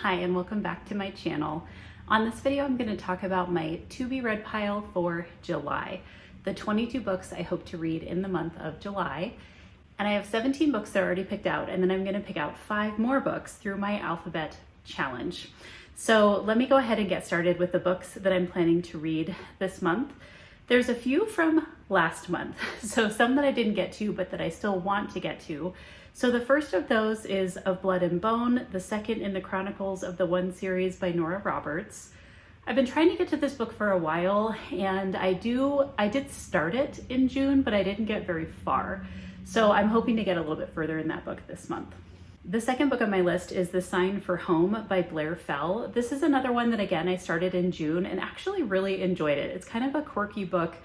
Hi and welcome back to my channel. On this video I'm going to talk about my to be read pile for July, the 22 books I hope to read in the month of July. And I have 17 books that are already picked out, and then I'm going to pick out 5 more books through my alphabet challenge. So let me go ahead and get started with the books that I'm planning to read this month. There's a few from last month, so some that I didn't get to but that I still want to get to. So the first of those is Of Blood and Bone, the second in the Chronicles of the One series by Nora Roberts. I've been trying to get to this book for a while, and I did start it in June, but I didn't get very far. So I'm hoping to get a little bit further in that book this month. The second book on my list is The Sign for Home by Blair Fell. This is another one that, again, I started in June and actually really enjoyed it. It's kind of a quirky book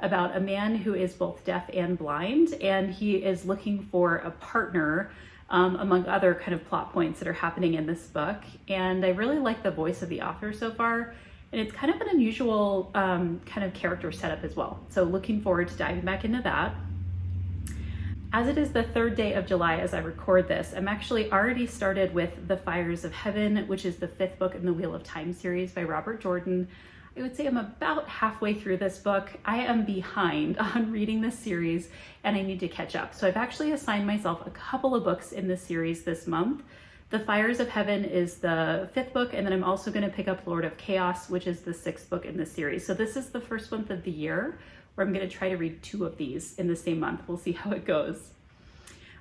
about a man who is both deaf and blind, and he is looking for a partner among other kind of plot points that are happening in this book. And I really like the voice of the author so far, and it's kind of an unusual kind of character setup as well. So looking forward to diving back into that. As it is the 3rd day of July as I record this, I'm actually already started with The Fires of Heaven, which is the 5th book in the Wheel of Time series by Robert Jordan. I would say I'm about halfway through this book. I am behind on reading this series and I need to catch up. So I've actually assigned myself a couple of books in this series this month. The Fires of Heaven is the 5th book, and then I'm also going to pick up Lord of Chaos, which is the 6th book in this series. So this is the first month of the year where I'm going to try to read 2 of these in the same month. We'll see how it goes.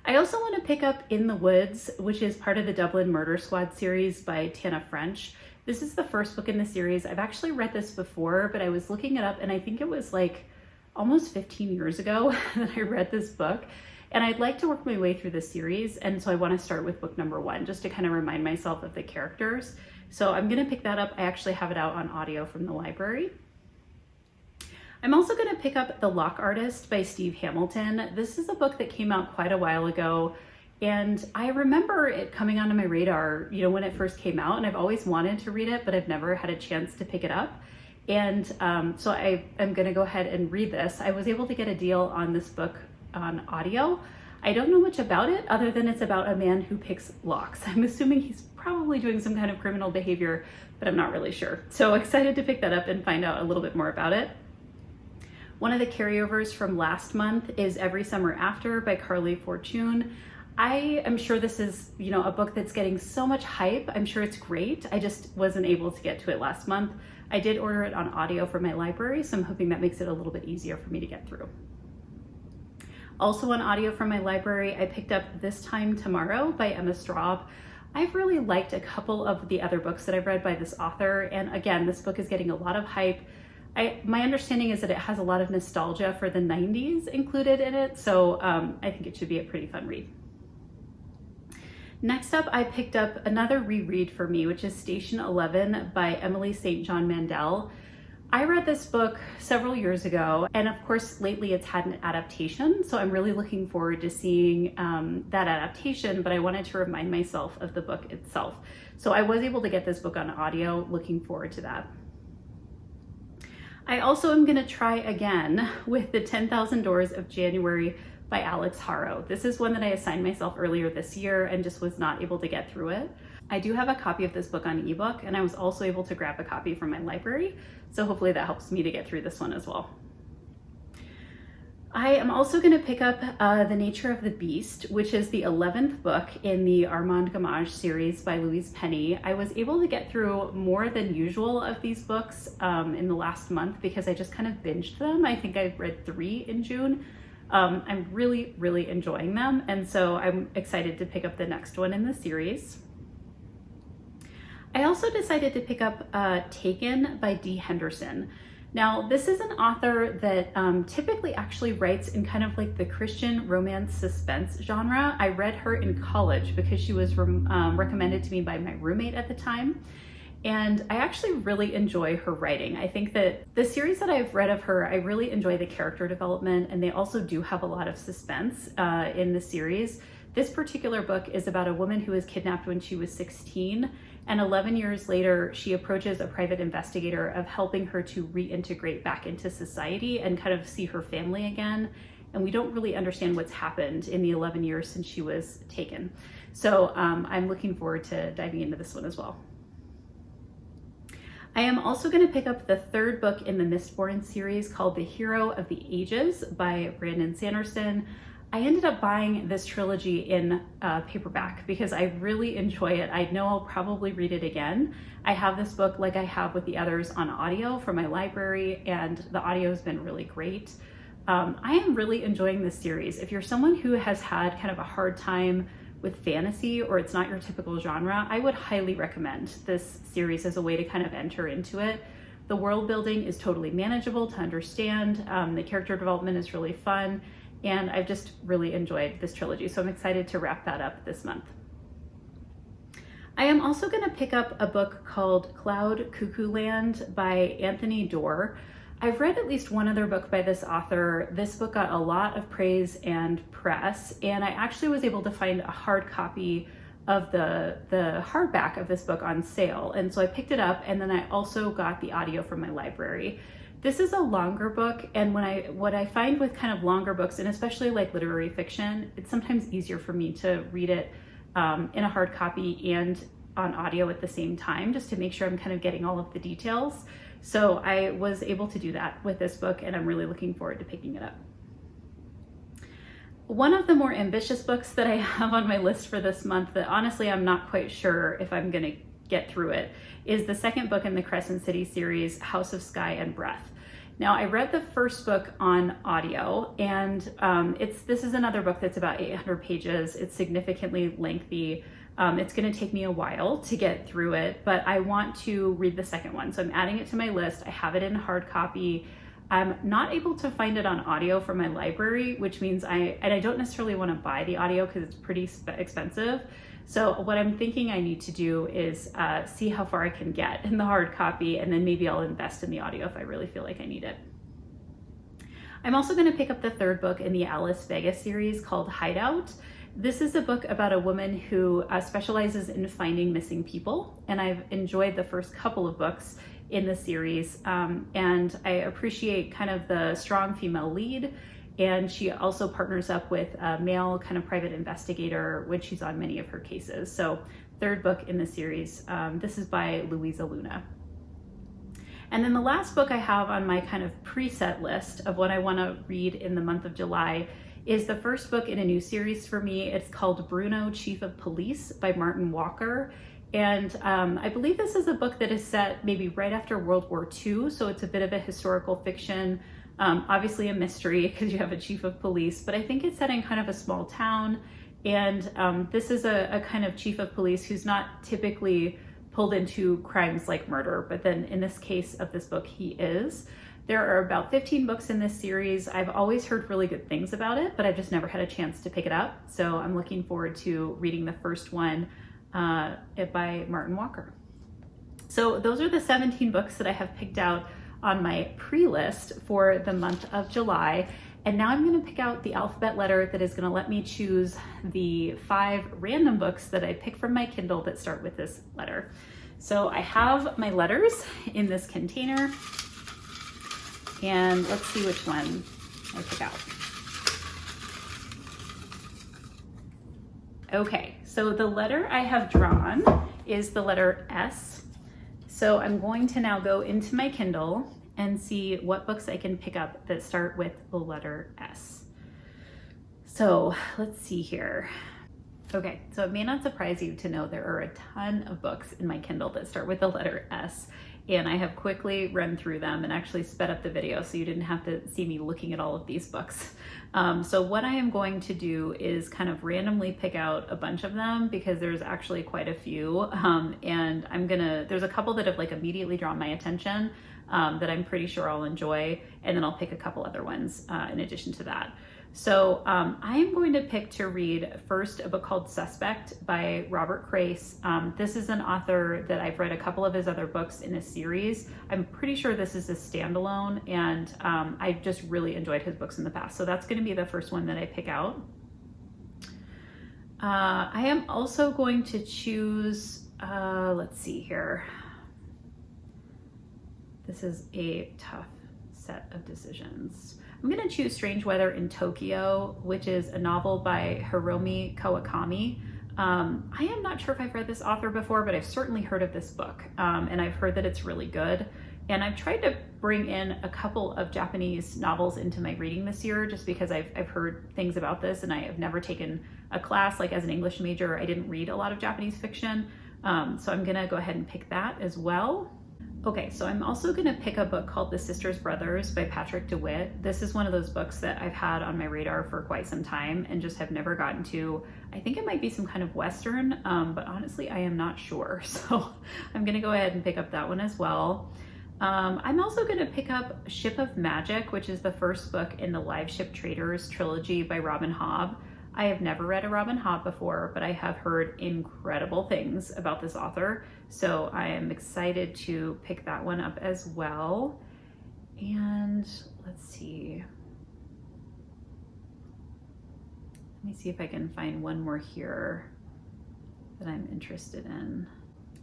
I also want to pick up In the Woods, which is part of the Dublin Murder Squad series by Tana French. This is the first book in the series. I've actually read this before, but I was looking it up and I think it was like almost 15 years ago that I read this book. And I'd like to work my way through the series, and so I want to start with book number 1 just to kind of remind myself of the characters. So I'm going to pick that up. I actually have it out on audio from the library. I'm also going to pick up The Lock Artist by Steve Hamilton. This is a book that came out quite a while ago, and I remember it coming onto my radar, when it first came out, and I've always wanted to read it, but I've never had a chance to pick it up. And so I am going to go ahead and read this. I was able to get a deal on this book on audio. I don't know much about it other than it's about a man who picks locks. I'm assuming he's probably doing some kind of criminal behavior, but I'm not really sure. So excited to pick that up and find out a little bit more about it. One of the carryovers from last month is Every Summer After by Carly Fortune. I am sure this is, a book that's getting so much hype. I'm sure it's great. I just wasn't able to get to it last month. I did order it on audio from my library, so I'm hoping that makes it a little bit easier for me to get through. Also on audio from my library, I picked up This Time Tomorrow by Emma Straub. I've really liked a couple of the other books that I've read by this author, and again, this book is getting a lot of hype. My understanding is that it has a lot of nostalgia for the 90s included in it, so I think it should be a pretty fun read. Next up, I picked up another reread for me, which is Station 11 by Emily St. John Mandel. I read this book several years ago, and of course, lately it's had an adaptation, so I'm really looking forward to seeing that adaptation, but I wanted to remind myself of the book itself. So I was able to get this book on audio, looking forward to that. I also am going to try again with The 10,000 Doors of January by Alex Haro. This is one that I assigned myself earlier this year and just was not able to get through it. I do have a copy of this book on ebook, and I was also able to grab a copy from my library, so hopefully that helps me to get through this one as well. I am also going to pick up The Nature of the Beast, which is the 11th book in the Armand Gamage series by Louise Penny. I was able to get through more than usual of these books in the last month because I just kind of binged them. I think I read 3 in June. I'm really, really enjoying them, and so I'm excited to pick up the next one in the series. I also decided to pick up Taken by Dee Henderson. Now, this is an author that typically actually writes in kind of like the Christian romance suspense genre. I read her in college because she was recommended to me by my roommate at the time. And I actually really enjoy her writing. I think that the series that I've read of her, I really enjoy the character development, and they also do have a lot of suspense in the series. This particular book is about a woman who was kidnapped when she was 16, and 11 years later, she approaches a private investigator of helping her to reintegrate back into society and kind of see her family again. and we don't really understand what's happened in the 11 years since she was taken. So I'm looking forward to diving into this one as well. I am also going to pick up the third book in the Mistborn series called The Hero of the Ages by Brandon Sanderson. I ended up buying this trilogy in paperback because I really enjoy it. I know I'll probably read it again. I have this book, like I have with the others, on audio from my library, and the audio has been really great. I am really enjoying this series. If you're someone who has had kind of a hard time with fantasy, or it's not your typical genre, I would highly recommend this series as a way to kind of enter into it. The world building is totally manageable to understand. The character development is really fun, and I've just really enjoyed this trilogy. So I'm excited to wrap that up this month. I am also going to pick up a book called Cloud Cuckoo Land by Anthony Doerr. I've read at least one other book by this author. This book got a lot of praise and press, and I actually was able to find a hard copy of the hardback of this book on sale. And so I picked it up, and then I also got the audio from my library. This is a longer book, and what I find with kind of longer books, and especially like literary fiction, it's sometimes easier for me to read it in a hard copy and on audio at the same time, just to make sure I'm kind of getting all of the details. So I was able to do that with this book, and I'm really looking forward to picking it up. One of the more ambitious books that I have on my list for this month that honestly I'm not quite sure if I'm going to get through it is the second book in the Crescent City series, House of Sky and Breath. Now, I read the first book on audio, and this is another book that's about 800 pages. It's significantly lengthy. It's going to take me a while to get through it, but I want to read the second one. So I'm adding it to my list. I have it in hard copy. I'm not able to find it on audio from my library, which means I don't necessarily want to buy the audio because it's pretty expensive. So what I'm thinking I need to do is see how far I can get in the hard copy, and then maybe I'll invest in the audio if I really feel like I need it. I'm also going to pick up the third book in the Alice Vega series called Hideout. This is a book about a woman who specializes in finding missing people, and I've enjoyed the first couple of books in the series, and I appreciate kind of the strong female lead, and she also partners up with a male kind of private investigator when she's on many of her cases. So third book in the series. This is by Louisa Luna. And then the last book I have on my kind of preset list of what I want to read in the month of July is the first book in a new series for me. It's called Bruno, Chief of Police by Martin Walker. And I believe this is a book that is set maybe right after World War II. So it's a bit of a historical fiction, obviously a mystery because you have a chief of police, but I think it's set in kind of a small town. And this is a kind of chief of police who's not typically pulled into crimes like murder, but then in this case of this book, he is. There are about 15 books in this series. I've always heard really good things about it, but I've just never had a chance to pick it up. So I'm looking forward to reading the first one by Martin Walker. So those are the 17 books that I have picked out on my pre-list for the month of July. And now I'm going to pick out the alphabet letter that is going to let me choose the 5 random books that I pick from my Kindle that start with this letter. So I have my letters in this container, and let's see which one I pick out. Okay, so the letter I have drawn is the letter S. So I'm going to now go into my Kindle and see what books I can pick up that start with the letter S. So let's see here. Okay, so it may not surprise you to know there are a ton of books in my Kindle that start with the letter S, and I have quickly run through them and actually sped up the video so you didn't have to see me looking at all of these books. So what I am going to do is kind of randomly pick out a bunch of them because there's actually quite a few, and there's a couple that have like immediately drawn my attention that I'm pretty sure I'll enjoy, and then I'll pick a couple other ones in addition to that. So I am going to pick to read first a book called Suspect by Robert Crace. This is an author that I've read a couple of his other books in a series. I'm pretty sure this is a standalone, and I just really enjoyed his books in the past. So that's going to be the first one that I pick out. I am also going to choose, let's see here. This is a tough set of decisions. I'm gonna choose Strange Weather in Tokyo, which is a novel by Hiromi Kawakami. I am not sure if I've read this author before, but I've certainly heard of this book, and I've heard that it's really good. And I've tried to bring in a couple of Japanese novels into my reading this year, just because I've heard things about this, and I have never taken a class. Like as an English major, I didn't read a lot of Japanese fiction. So I'm gonna go ahead and pick that as well. Okay, so I'm also gonna pick a book called The Sisters Brothers by Patrick DeWitt. This is one of those books that I've had on my radar for quite some time and just have never gotten to. I think it might be some kind of Western, but honestly, I am not sure. So I'm gonna go ahead and pick up that one as well. I'm also gonna pick up Ship of Magic, which is the first book in the Live Ship Traders trilogy by Robin Hobb. I have never read a Robin Hobb before, but I have heard incredible things about this author. So I am excited to pick that one up as well. And let's see. Let me see if I can find one more here that I'm interested in.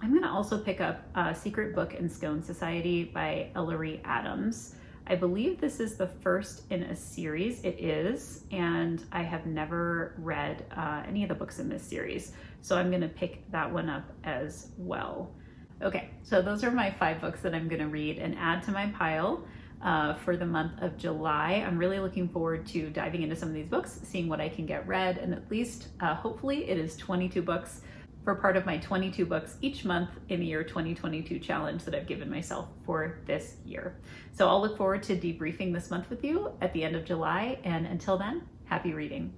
I'm gonna also pick up Secret Book and Scone Society by Ellery Adams. I believe this is the first in a series. It is, and I have never read any of the books in this series. So I'm gonna pick that one up as well. Okay, so those are my 5 books that I'm gonna read and add to my pile for the month of July. I'm really looking forward to diving into some of these books, seeing what I can get read, and at least hopefully it is 22 books for part of my 22 books each month in the year 2022 challenge that I've given myself for this year. So I'll look forward to debriefing this month with you at the end of July, and until then, happy reading.